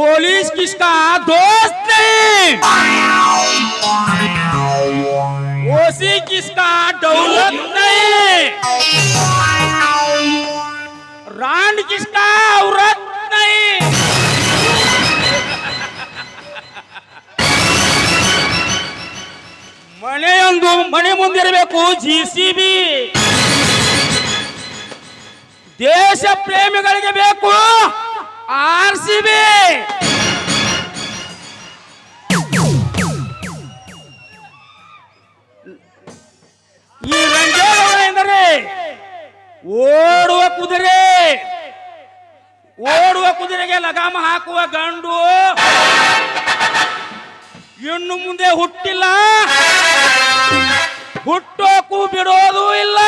Police किसका दोस्त नहीं, ओसी किसका दौलत नहीं, रांड किसका औरत नहीं। ಮನೆಯೊಂದು ಮನೆ ಮುಂದಿರಬೇಕು ಜಿಸಿಬಿ, ದೇಶ ಪ್ರೇಮಿಗಳಿಗೆ ಬೇಕು ಆರ್ಸಿಬಿ. ಈ ರಂಗೇಗೌಡ ಎಂದರೆ ಓಡುವ ಕುದುರೆ, ಓಡುವ ಕುದುರೆಗೆ ಲಗಾಮ ಹಾಕುವ ಗಂಡು. ಇನ್ನು ಮುಂದೆ ಹುಟ್ಟಿಲ್ಲ, ಹುಟ್ಟೋಕು ಬಿಡೋದು ಇಲ್ಲ.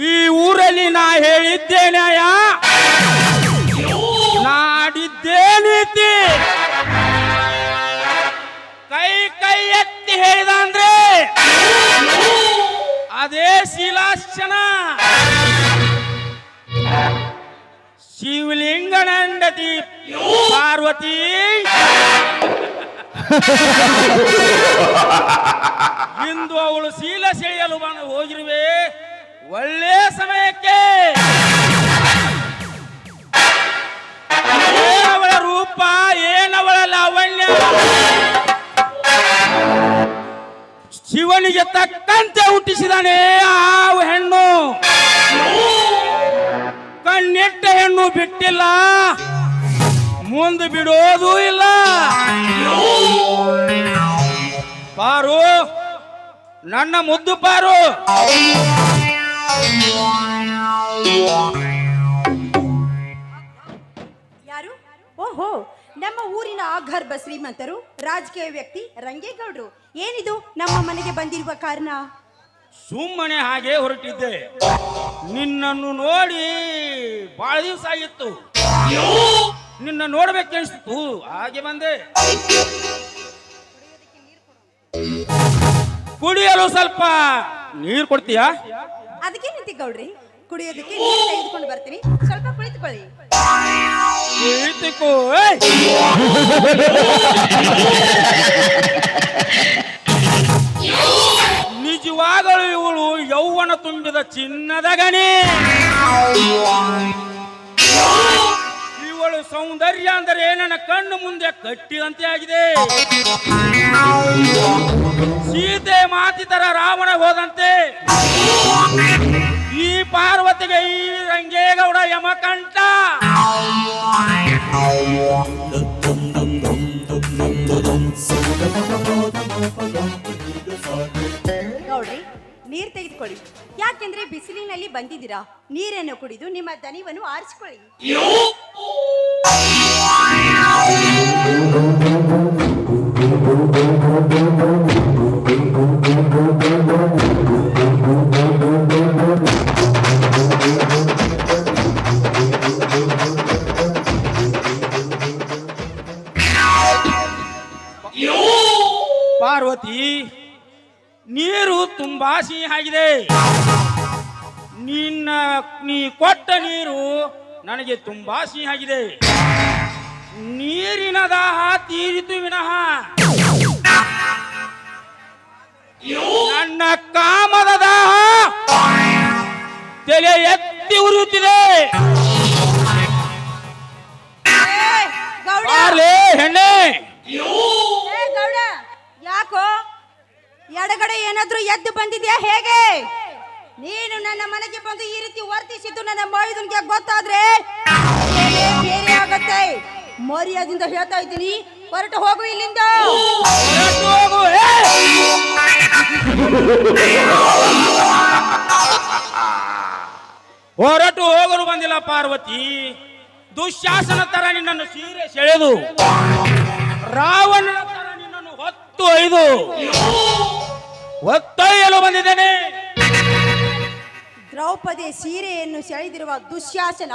ಈ ಊರಲ್ಲಿ ನಾ ಹೇಳಿದ್ದೇ ನ್ಯಾಯ, ನಾಡಿದ್ದೇ ನೀತಿ. ಕೈ ಕೈ ಎತ್ತಿ ಹೇಳಿದ ಅಂದ್ರೆ ಅದೇ ಶೀಲಾಶನ. ಶಿವಲಿಂಗನಂದತಿ ಪಾರ್ವತಿ, ಇಂದು ಅವಳು ಶೀಲ ಸೆಳೆಯಲು ಹೋಗಿರುವೆ ಒಳ್ಳೆ ಸಮಯಕ್ಕೆ. ಏನವಳ ರೂಪ, ಏನವಳ ಲಾವಣ್ಯ, ಶಿವನಿಗೆ ತಕ್ಕಂತೆ ಹುಟ್ಟಿಸಿದಾನೆ ಆ ಹೆಣ್ಣು. ಕಣ್ಣಿಟ್ಟ ಹೆಣ್ಣು ಬಿಟ್ಟಿಲ್ಲ, ಮುಂದೆ ಬಿಡೋದು ಇಲ್ಲ. ಪಾರು, ನನ್ನ ಮುದ್ದು ಪಾರು. ಯಾರು? ಓಹೋ, ನಮ್ಮ ಊರಿನ ಆಗರ್ಭ ಶ್ರೀಮಂತರು, ರಾಜಕೀಯ ವ್ಯಕ್ತಿ ರಂಗೇಗೌಡರು. ಏನಿದು ನಮ್ಮ ಮನೆಗೆ ಬಂದಿರುವ ಕಾರಣ? ಸುಮ್ಮನೆ ಹಾಗೆ ಹೊರಟಿದ್ದೆ. ನಿನ್ನನ್ನು ನೋಡಿ ಬಹಳ ದಿವಸ ಆಗಿತ್ತು, ನಿನ್ನ ನೋಡ್ಬೇಕೆನಿಸ್ತು, ಹಾಗೆ ಬಂದೆ. ಕುಡಿಯಲು ಸ್ವಲ್ಪ ನೀರು ಕೊಡ್ತೀಯಾ? ಅದಕ್ಕೆ ನಿಂತಿ ಗೌಡ್ರಿ, ಕುಡಿಯೋದಕ್ಕೆ ನೀರು ತೆಗೆದುಕೊಂಡು ಬರ್ತೀನಿ, ಸ್ವಲ್ಪ ಕುಳಿತುಕೊಳ್ಳಿ. ಕುಳಿತುಕೋ. ನಿಜವಾಗಲೂ ಇವಳು ಯೌವನ ತುಂಬಿದ ಚಿನ್ನದ ಗಣಿ. ಇವಳು ಸೌಂದರ್ಯ ಅಂದರೆ ನನ್ನ ಕಣ್ಣು ಮುಂದೆ ಕಟ್ಟಿದಂತೆ ಆಗಿದೆ. ಸೀತೆ ಮಾತಿತರ ರಾವಣ ಹೋದಂತೆ ಈ ಪಾರ್ವತಿಗೆ ಈ ರಂಗೇಗೌಡ ಯಮಕಂಠ. ಗೌಡ್ರಿ, ನೀರ್ ತೆಗೆದುಕೊಳ್ಳಿ. ಯಾಕೆಂದ್ರೆ ಬಿಸಿಲಿನಲ್ಲಿ ಬಂದಿದ್ದೀರಾ, ನೀರನ್ನು ಕುಡಿದು ನಿಮ್ಮ ದನಿವನ್ನು ಆರಿಸಿಕೊಳ್ಳಿ. ಪಾರ್ವತಿ, ನೀರು ತುಂಬಾ ಸಿಹಿಯಾಗಿದೆ. ನೀ ಕೊಟ್ಟ ನೀರು ನನಗೆ ತುಂಬಾ ಸಿಹಿಯಾಗಿದೆ. ನೀರಿನ ದಾಹ ತೀರಿತು ವಿನಃ ನನ್ನ ಕಾಮದ ದಾಹ ತಲೆ ಎತ್ತಿ ಉರಿಯುತ್ತಿದೆ. ಹೆಣ್ಣೆ, ಗೌಡ, ಯಾಕೋ ಎಡಗಡೆ ಏನಾದ್ರೂ ಎದ್ದು ಬಂದಿದ್ಯಾ ಹೇಗೆ? ನೀನು ನನ್ನ ಮನೆಗೆ ಬಂದು ಈ ರೀತಿ ವರ್ತಿಸಿದ್ದು ನನ್ನ ಮೈದುನ್ಗೆ ಗೊತ್ತಾದ್ರೆ ಬೇರೆ ಆಗತ್ತೆ. ಮರ್ಯಾದಿಂದ ಹೇಳ್ತಾ ಇದ್ದೀನಿ, ಹೊರಟು ಹೋಗು ಇಲ್ಲಿಂದ. ಹೊರಟು ಹೋಗಲು ಬಂದಿಲ್ಲ ಪಾರ್ವತಿ. ದುಶ್ಯಾಸನ ತರ ನಿನ್ನನ್ನು ಸೀರೆ ಸೆಳೆದು, ರಾವಣನ ತರ ನಿನ್ನನ್ನು ಹೊತ್ತೊಯ್ಯಲು ಬಂದಿದ್ದೇನೆ. ದ್ರೌಪದಿ ಸೀರೆಯನ್ನು ಸೆಳೆದಿರುವ ದುಶ್ಯಾಸನ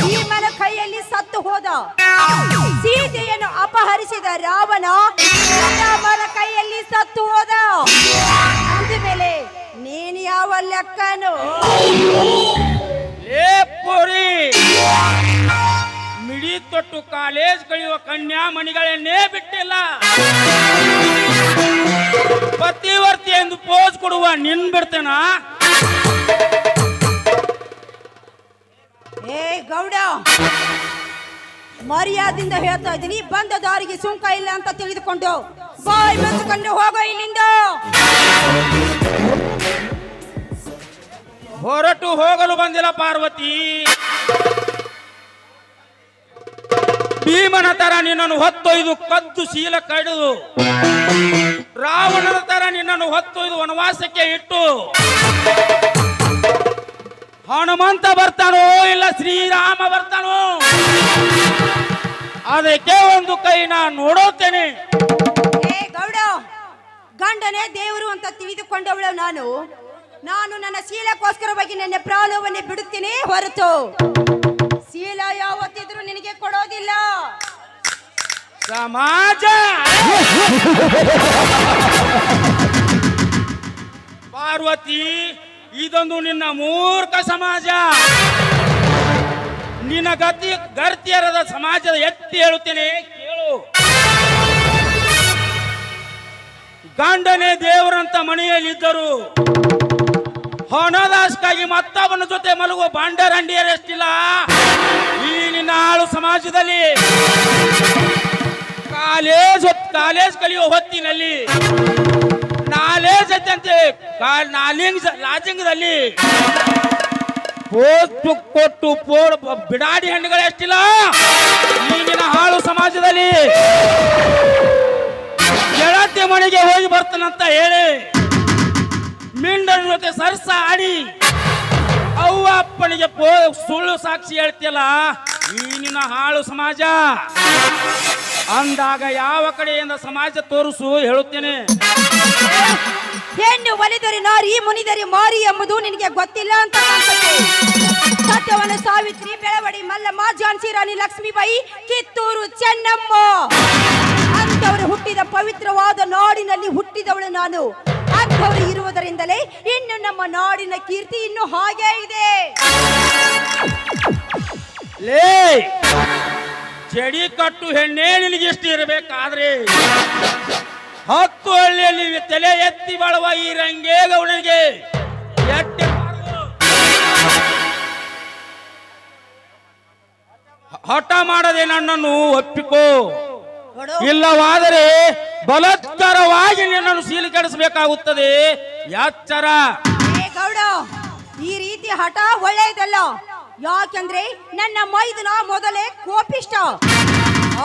ಭೀಮನ ಕೈಯಲ್ಲಿ ಸತ್ತು ಹೋದ. ಸೀತೆಯನ್ನು ಅಪಹರಿಸಿದ ರಾವಣ ರಾಮನ ಕೈಯಲ್ಲಿ ಸತ್ತು ಹೋದ. ಅಂದಮೇಲೆ ನೀನು ಯಾವ ಲೆಕ್ಕನು? ತೊಟ್ಟು ಕಾಲೇಜ್ ಕಳೆಯುವ ಕನ್ಯಾ ಮಣಿಗಳನ್ನೇ ಬಿಟ್ಟಿಲ್ಲ. ಪತಿವರ್ತಿ ಎಂದು ಪೋಸ್ ಕೊಡುವ ನಿನ್ ಬಿಡ್ತೇನ? ಏ ಗೌಡ, ಮರ್ಯಾದಿಂದ ಹೇಳ್ತಾ ಇದ್ದೀನಿ, ಬಂದ ದಾರಿಗೆ ಸುಂಕ ಇಲ್ಲ ಅಂತ ತಿಳಿದುಕೊಂಡು ಬಾಯ್ ಮುಚ್ಚಿಕೊಂಡು ಹೋಗೋ ಇಲ್ಲಿಂದ. ಹೊರಟು ಹೋಗಲು ಬಂದಿಲ್ಲ ಪಾರ್ವತಿ. ಭೀಮನ ತರ ನಿನ್ನನ್ನು ಹೊತ್ತೊಯ್ದು ಕದ್ದು ಶೀಲ ಕಡಿದು, ರಾವಣನ ತರ ನಿನ್ನನ್ನು ಹೊತ್ತೊಯ್ದು ವನವಾಸಕ್ಕೆ ಇಟ್ಟು, ಹನುಮಂತ ಬರ್ತಾನೋ ಇಲ್ಲ ಶ್ರೀರಾಮ ಬರ್ತಾನೋ ಅದಕ್ಕೆ ಒಂದು ಕೈ ನಾನು ನೋಡುತ್ತೇನೆ. ಏ ಗೌಡ, ಗಂಡನೇ ದೇವರು ಅಂತ ತಿಳಿದುಕೊಂಡವಳು ನಾನು ನನ್ನ ಶೀಲಕ್ಕೋಸ್ಕರವಾಗಿ ನನ್ನ ಪ್ರಾಣವನ್ನೇ ಬಿಡುತ್ತೀನಿ ಹೊರತು ಶೀಲ ಯಾವತ್ತಿದ್ರು ನಿನಗೆ ಕೊಡೋದಿಲ್ಲ. ಸಮಾಜ ಪಾರ್ವತಿ, ಇದೊಂದು ನಿನ್ನ ಮೂರ್ಖ ಸಮಾಜ. ನಿನ್ನ ಗರ್ತಿಯರದ ಸಮಾಜದ ಎತ್ತಿ ಹೇಳುತ್ತೇನೆ ಕೇಳು. ಗಂಡನೇ ದೇವರಂತ ಮನೆಯಲ್ಲಿದ್ದರು ಹಣದಾಸ್ಕಾಗಿ ಮತ್ತವನ ಜೊತೆ ಮಲಗುವ ಬಾಂಡರಂಡಿಯರಷ್ಟಿಲ್ಲ ಈ ನಿನ್ನ ಆಳು ಸಮಾಜದಲ್ಲಿ. ಕಾಲೇಜ್ ಕಲಿಯುವ ಹೊತ್ತಿನಲ್ಲಿ ನಾಲೇಜ್ ಐತಂತೆ ಲಾಜಿಂಗದಲ್ಲಿ ಕೊಟ್ಟು ಬಿಡಾಡಿ ಹಣ್ಣುಗಳೆಷ್ಟಿಲ್ಲ ಈಗಿನ ಹಾಳು ಸಮಾಜದಲ್ಲಿ. ಗೆಳತಿ ಮನೆಗೆ ಹೋಗಿ ಬರ್ತಾನಂತ ಹೇಳಿ ಮಿಂಡನ ಜೊತೆ ಸರ್ಸ ಆಡಿ ಅವ್ವ ಅಪ್ಪನಿಗೆ ಸುಳ್ಳು ಸಾಕ್ಷಿ ಹೇಳ್ತಿಯಲ್ಲ ಈ ನಿನ್ನ ಹಾಳು ಸಮಾಜ. ಅಂದಾಗ ಯಾವ ಕಡೆಯಿಂದ ಸಮಾಜ ತೋರಿಸು ಹೇಳುತ್ತೇನೆ. ಹೆಣ್ಣು ಒಲಿದರೆ ನಾರಿ, ಮುನಿದರೆ ಮಾರಿ ಎಂಬುದು ನಿನಗೆ ಗೊತ್ತಿಲ್ಲ ಅಂತ ಕಾಣ್ತದೆ. ಸತ್ಯವನ ಸಾವಿತ್ರಿ, ಬೆಳವಡಿ ಮಲ್ಲಮ್ಮ, ಝಾನ್ಸಿ ರಾಣಿ ಲಕ್ಷ್ಮೀಬಾಯಿ, ಕಿತ್ತೂರು ಚೆನ್ನಮ್ಮ ಅಂಥವರು ಹುಟ್ಟಿದ ಪವಿತ್ರವಾದ ನಾಡಿನಲ್ಲಿ ಹುಟ್ಟಿದವಳು ನಾನು. ಅಂಥವರು ಇರುವುದರಿಂದಲೇ ಇನ್ನು ನಮ್ಮ ನಾಡಿನ ಕೀರ್ತಿ ಇನ್ನು ಹಾಗೇ ಇದೆ. ಲೇ ಜಡಿ ಕಟ್ಟು ಹೆಣ್ಣೆ ನಿನಗೆ ಇಷ್ಟ ಇರಬೇಕಾದ್ರೆ 10 ಹಳ್ಳಿಯಲ್ಲಿ ತಲೆ ಎತ್ತಿ ಬಾಳುವ ಈ ರಂಗೇಗೌಡನಿಗೆ ಎಟ್ಟೆ ಹಠ ಮಾಡದೆ ನನ್ನನ್ನು ಒಪ್ಪಿಕೋ, ಇಲ್ಲವಾದರೆ ಬಲಾತ್ಕಾರವಾಗಿ ನಿನ್ನನ್ನು ಸೀಲು ಕೆಡಿಸಬೇಕಾಗುತ್ತದೆ. ಎಚ್ಚರ. ಗೌಡ, ಈ ರೀತಿ ಹಠ ಒಳ್ಳೆಯದಲ್ಲ. ಯಾಕೆಂದ್ರೆ ನನ್ನ ಮೈದುನ ಮೊದಲೇ ಕೋಪಿಷ್ಟ.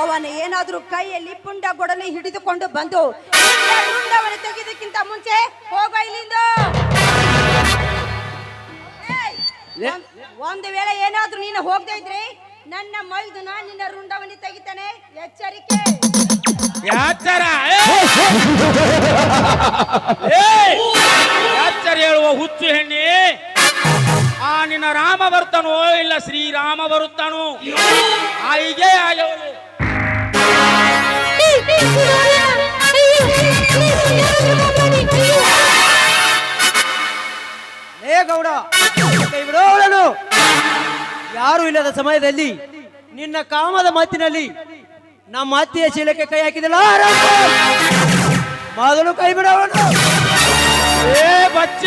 ಅವನ ಏನಾದ್ರೂ ಕೈಯಲ್ಲಿ ಪುಂಡ ಗೊಡಲಿ ಹಿಡಿದುಕೊಂಡು ಬಂದು ರುಂಡವನ್ನು ತೆಗೆದಕ್ಕಿಂತ ಮುಂಚೆ ಹೋಗ ಇಲ್ಲಿಂದ. ಒಂದು ವೇಳೆ ಏನಾದ್ರೂ ನೀನು ಹೋಗದೆ ಇದ್ರೆ ನನ್ನ ಮೈದುನ ನಿನ್ನ ರುಂಡವನ್ನು ತೆಗಿತಾನೆ. ಎಚ್ಚರಿಕೆ. ಎಚ್ಚರ ಹೇಳುವ ಹುಚ್ಚು ಹೆಣ್ಣೆ, ಆ ನಿನ್ನ ರಾಮ ಬರ್ತಾನೋ ಇಲ್ಲ ಶ್ರೀರಾಮ ಬರುತ್ತಾನೋ ಆಯಿಗೆ ಆಗವನು. ಏ ಗೌಡ, ಕೈ ಬಿಡೋಳನು. ಯಾರು ಇಲ್ಲದ ಸಮಯದಲ್ಲಿ ನಿನ್ನ ಕಾಮದ ಮಾತಿನಲ್ಲಿ ನಮ್ಮ ಅತ್ತೆಯ ಶೀಲಕ್ಕೆ ಕೈ ಹಾಕಿದಲ್ಲ, ಮೊದಲು ಕೈ ಬಿಡೋವನು. ಏ ಬಚ್ಚ,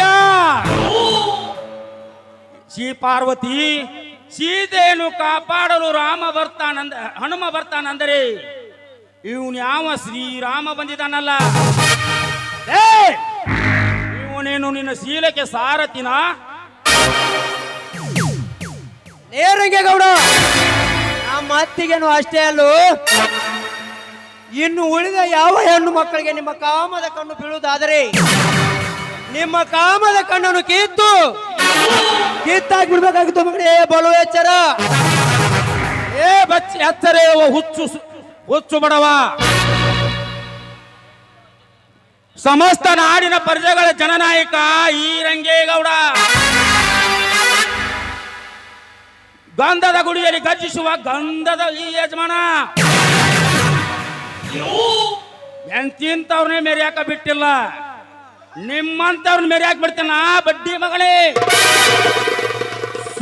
ಶ್ರೀ ಪಾರ್ವತಿ, ಸೀತೆಯನ್ನು ಕಾಪಾಡಲು ಹನುಮ ಬರ್ತಾನಂದರೆ ಇವನು ಯಾವ ಶ್ರೀರಾಮ ಬಂದಿದ್ದಾನಲ್ಲ. ಇವನೇನು ನಿನ್ನ ಶೀಲಕ್ಕೆ ಸಾರಥಿನ? ನೇರಂಗೆ ಗೌಡ, ನಮ್ಮ ಅತ್ತಿಗೆನು ಅಷ್ಟೇ ಅಲ್ಲೂ, ಇನ್ನು ಉಳಿದ ಯಾವ ಹೆಣ್ಣು ಮಕ್ಕಳಿಗೆ ನಿಮ್ಮ ಕಾಮದ ಕಣ್ಣು ಬೀಳುವುದಾದರೆ ನಿಮ್ಮ ಕಾಮದ ಕಣ್ಣನ್ನು ಕಿತ್ತಾಗಿ ಬಿಡ್ಬೇಕಾಗಿತ್ತು ಮಗಳೇ. ಬಲು ಎಚ್ಚರ. ಏ ಬಚ್ಚ, ಎಚ್ಚರ ಹುಚ್ಚು ಬಡವ. ಸಮಸ್ತ ನಾಡಿನ ಪ್ರಜೆಗಳ ಜನನಾಯಕ ಈ ರಂಗೇಗೌಡ. ಗಂಧದ ಗುಡಿಯಲ್ಲಿ ಗರ್ಜಿಸುವ ಗಂಧದ ಈ ಯಜಮಾನ. ಎಂತಿಂತವ್ರನ್ನೇ ಮೆರೆಯಾಕ ಬಿಟ್ಟಿಲ್ಲ, ನಿಮ್ಮಂತವ್ರನ್ನ ಮೆರೆಯಾಕ ಬಿಡ್ತೇನ ಬಡ್ಡಿ ಮಗಳೇ.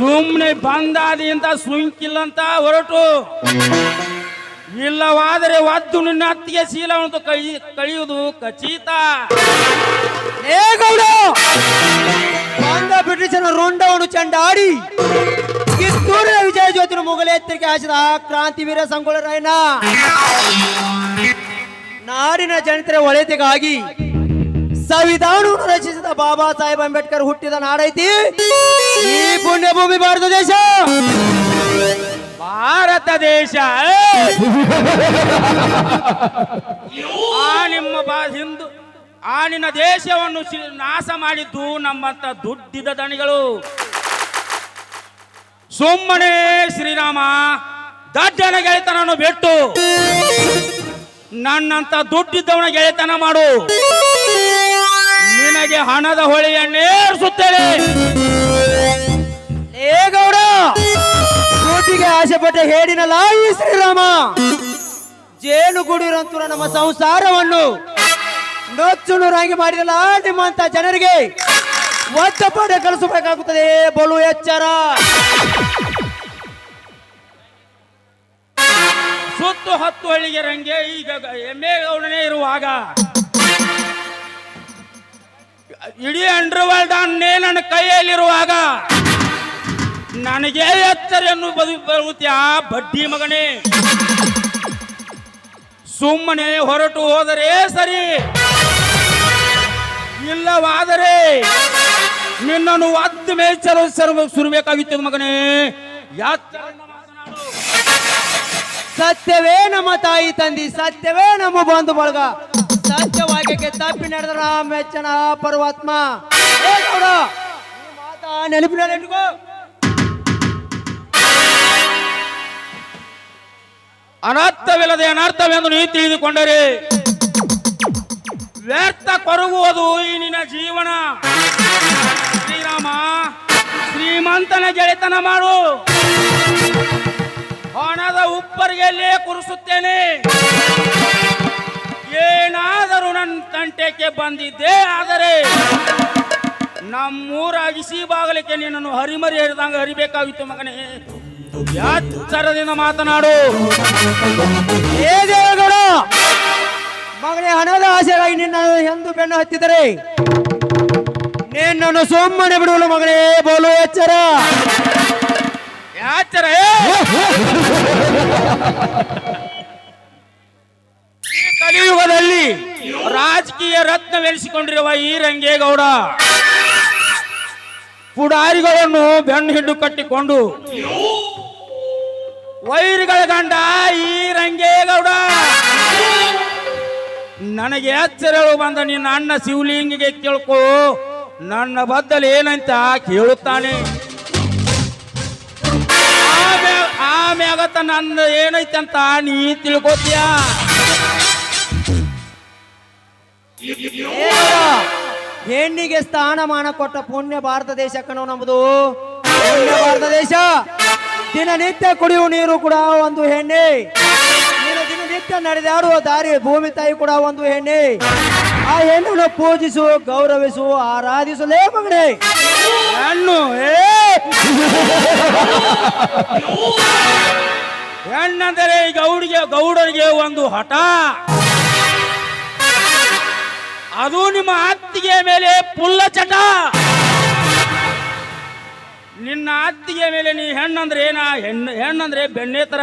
ಸುಮ್ಮನೆ ಬಂದಾದಿ ಅಂತ ಸುಂಕಿಲ್ಲಂತ ಹೊರಟು, ಇಲ್ಲವಾದರೆ ಒದ್ದು ನಿನ್ನ ಅತ್ತಿಗೆ ಶೀಲವನ್ನು ಕಳೆಯುವುದು ಖಚಿತ. ಏ ಗೌಡ, ಬಂದ ಬ್ರಿಟಿಷನ ರುಂಡವನ್ನು ಚೆಂಡಾಡಿ ಕಿತ್ತೂರಿನ ವಿಜಯ ಜ್ಯೋತಿನ ಮುಗಲೆತ್ತರಿಗೆ ಹಾಸಿದ ಕ್ರಾಂತಿವೀರ ಸಂಗೊಳ್ಳ ರಾಯಣ್ಣ ನಾಡಿನ ಜನತೆಯ ಒಳಿತಿಗಾಗಿ ಸಂವಿಧಾನವನ್ನು ರಚಿಸಿದ ಬಾಬಾ ಸಾಹೇಬ್ ಅಂಬೇಡ್ಕರ್ ಹುಟ್ಟಿದ ನಾಡೈತಿ ಈ ಪುಣ್ಯ ಭೂಮಿ ಭಾರತ ದೇಶ. ಭಾರತ ದೇಶ ಹಿಂದೂ ನಿನ್ನ ದೇಶವನ್ನು ನಾಶ ಮಾಡಿದ್ದು ನಮ್ಮಂತ ದುಡ್ಡಿದ ದಣಿಗಳು. ಸುಮ್ಮನೆ ಶ್ರೀರಾಮ ದಡ್ಡನ ಗೆಳೆತನನ್ನು ಬಿಟ್ಟು ನನ್ನಂತ ದುಡ್ಡಿದ್ದವನ ಗೆಳೆತನ ಮಾಡು, ನಿನಗೆ ಹಣದ ಹೊಳೆಯನ್ನೇರಿಸುತ್ತೇನೆ. ಏ ಗೌಡ, ದುಡ್ಡಿಗೆ ಆಸೆ ಪಟ್ಟ ಹೇಳಿನಲ್ಲ ಈ ಶ್ರೀರಾಮ, ಜೇನುಗೂಡಿರಂತೂ ನಮ್ಮ ಸಂಸಾರವನ್ನು ನೊಚ್ಚು ನೂರಾಗಿ ಮಾಡಿರಲ್ಲ ನಿಮ್ಮಂತ ಜನರಿಗೆ ಒತ್ತಪಾಡ ಕಲಿಸಬೇಕಾಗುತ್ತದೆ. ಬಲು ಎಚ್ಚರ. ಸುತ್ತು 10 ಹಳ್ಳಿಗೆ ರಂಗೆ ಈಗ ಎಮ್ಮೆಗೌಡನೇ ಇರುವಾಗ ಇಡೀ ಅಂಡರ್ವರ್ಲ್ಡ್ ಅನ್ನೇ ನನ್ನ ಕೈಯಲ್ಲಿರುವಾಗ ನನಗೆ ಎಚ್ಚರಿಯನ್ನು ಬರುತ್ತಾ ಬಡ್ಡಿ ಮಗನೇ. ಸುಮ್ಮನೆ ಹೊರಟು ಹೋದರೆ ಸರಿ, ಇಲ್ಲವಾದರೆ ನಿನ್ನನ್ನು ಒದ್ದು ಮೇಚಲು ಸುರಬೇಕಾಗಿತ್ತು ಮಗನೇ. ಮಾತನಾಡು. ಸತ್ಯವೇ ನಮ್ಮ ತಾಯಿ ತಂದಿ, ಸತ್ಯವೇ ನಮ್ಮ ಬಂಧು ಬಳಗ, ಸತ್ಯವಾಕ್ಯಕ್ಕೆ ತಪ್ಪಿ ನಡೆದ ಮೆಚ್ಚನ ಪರಮಾತ್ಮ. ಏ ಗೌಡ, ಈ ಮಾತಾ ನೆನಪಿನಲ್ಲಿ ಇಟ್ಕೋ. ಅನರ್ಥವಿಲ್ಲದೆ ಅನರ್ಥವೆಂದು ನೀ ತಿಳಿದುಕೊಂಡರೆ ವ್ಯರ್ಥ ಕೊರಗುವುದು ಈ ನಿನ್ನ ಜೀವನ. ಶ್ರೀರಾಮ, ಶ್ರೀಮಂತನ ಗೆಳೆತನ ಮಾಡು, ಹಣದ ಉಪ್ಪರಿಗೆಲ್ಲೇ ಕುರಿಸುತ್ತೇನೆ. ಏನಾದರೂ ನನ್ನ ತಂಟೆಗೆ ಬಂದಿದ್ದೇ ಆದರೆ ನಮ್ಮೂರ ಅಗಿಸಿ ಬಾಗಲಿಕ್ಕೆ ನಿನ್ನನ್ನು ಹರಿಮರಿ ಹರಿದಂಗ ಹರಿಬೇಕಾಗಿತ್ತು ಮಗನೇ. ಎಚ್ಚರದಿಂದ ಮಾತನಾಡು. ಏ ದೇವೇಗೌಡ, ಮಗನೇ, ಹಣದ ಆಸೆಗಾಗಿ ನಿನ್ನ ಎಂದು ಬೆನ್ನು ಹತ್ತಿದರೆ ನಿನ್ನನ್ನು ಸುಮ್ಮನೆ ಬಿಡುವಳು ಮಗನೇ. ಬೋಲು ಎಚ್ಚರ. ಎಚ್ಚರ. ಈ ಕಲಿಯುಗದಲ್ಲಿ ರಾಜಕೀಯ ರತ್ನವೆನಿಸಿಕೊಂಡಿರುವ ಈ ರಂಗೇಗೌಡ ಪುಡಾರಿಗಳನ್ನು ಬೆನ್ನು ಹಿಡ್ದು ಕಟ್ಟಿಕೊಂಡು ವೈರಿಗಳ ಗಂಡ ಈ ರಂಗೇಗೌಡ. ನನಗೆ ಎಚ್ಚರಳು ಬಂದ ನಿನ್ನ ಅಣ್ಣ ಶಿವಲಿಂಗಿಗೆ ಕೇಳ್ಕೋ, ನನ್ನ ಬದ್ದಲು ಏನಂತ ಕೇಳುತ್ತಾನೆ. ಆಮ್ಯಾಗತ್ತ ನನ್ನ ಏನೈತೆ ಅಂತ ನೀ ತಿಳ್ಕೊತೀಯ. ಹೆಣ್ಣಿಗೆ ಸ್ಥಾನಮಾನ ಕೊಟ್ಟ ಪುಣ್ಯ ಭಾರತ ದೇಶ ಕಣೋ ನಮ್ಮದು. ಪುಣ್ಯ ಭಾರತ ದೇಶ. ದಿನನಿತ್ಯ ಕುಡಿಯುವ ನೀರು ಕೂಡ ಒಂದು ಹೆಣ್ಣೆ, ದಿನನಿತ್ಯ ನಡೆದಾಡುವ ದಾರಿ ಭೂಮಿ ತಾಯಿ ಕೂಡ ಒಂದು ಹೆಣ್ಣೆ. ಆ ಹೆಣ್ಣನ್ನು ಪೂಜಿಸು, ಗೌರವಿಸು, ಆರಾಧಿಸಲೇ ಮಗನೇ. ಹೆಣ್ಣು ಹೆಣ್ಣಂದರೆ ಗೌಡರಿಗೆ ಒಂದು ಹಠ. ಅದು ನಿಮ್ಮ ಅತ್ತಿಗೆ ಮೇಲೆ ಪುಲ್ಲ ಚಟ. ನಿನ್ನ ಅತ್ತಿಗೆ ಮೇಲೆ ನೀ ಹೆಣ್ಣಂದ್ರೆ ಏನ? ಹೆಣ್ಣಂದ್ರೆ ಬೆಣ್ಣೆ ತರ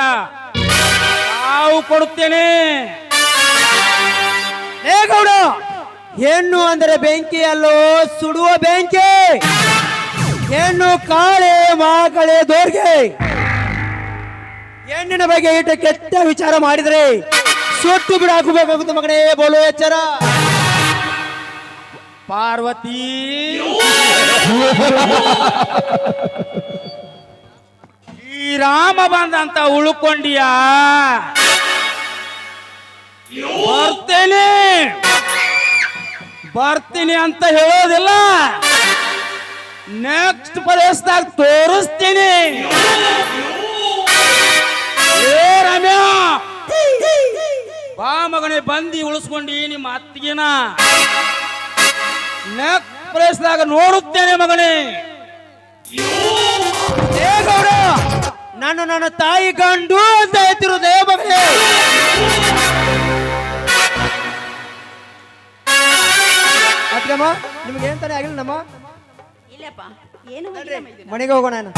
ತಾವು ಕೊಡುತ್ತೇನೆ. ಏ ಗೌಡ, ಹೆಣ್ಣು ಅಂದರೆ ಬೆಂಕಿ ಅಲ್ಲೋ, ಸುಡುವ ಬೆಂಕಿ. ಹೆಣ್ಣು ಕಾಳೆ ಮಕ್ಕಳೇ ದೋರ್ಗೆ. ಹೆಣ್ಣಿನ ಬಗ್ಗೆ ಇಟ್ಟ ಕೆಟ್ಟ ವಿಚಾರ ಮಾಡಿದ್ರೆ ಸುಟ್ಟು ಬಿಡಾಕಬೇಕಾಗುತ್ತೆ ಮಗನೇ. ಬೋಲು ಎಚ್ಚರ. ಪಾರ್ವತಿ, ಈ ರಾಮ ಬಂದಂತ ಉಳ್ಕೊಂಡಿಯಾ? ಬರ್ತೀನಿ ಅಂತ ಹೇಳೋದಿಲ್ಲ, ನೆಕ್ಸ್ಟ್ ಪ್ರದೇಶದಾಗ ತೋರಿಸ್ತೀನಿ. ಏ ರಮ್ಯ, ಬಾ ಮಗನೇ, ಬಂದಿ ಉಳಿಸ್ಕೊಂಡಿ ನಿಮ್ಮ ಅತ್ತಿಗೆನ. ನೆಕ್ಸ್ಟ್ ಪ್ರದೇಶದಾಗ ನೋಡುತ್ತೇನೆ ಮಗನೇ. ನಾನು ನನ್ನ ತಾಯಿ ಗಂಡು ಅಂತ ಹೇಳ್ತಿರೋದೇ ಮಗಳೇ. ಅದ್ಕಮ್ಮ ನಿಮ್ಗೆ ಏನ್ ತಾನೇ ಆಗಿಲ್ಲ ನಮ್ಮ ಇಲ್ಲಪ್ಪ ಏನು ಆಗಿಲ್ಲ ಮೈದುನ. ಮನೆಗೆ ಹೋಗೋಣ ನಾನು.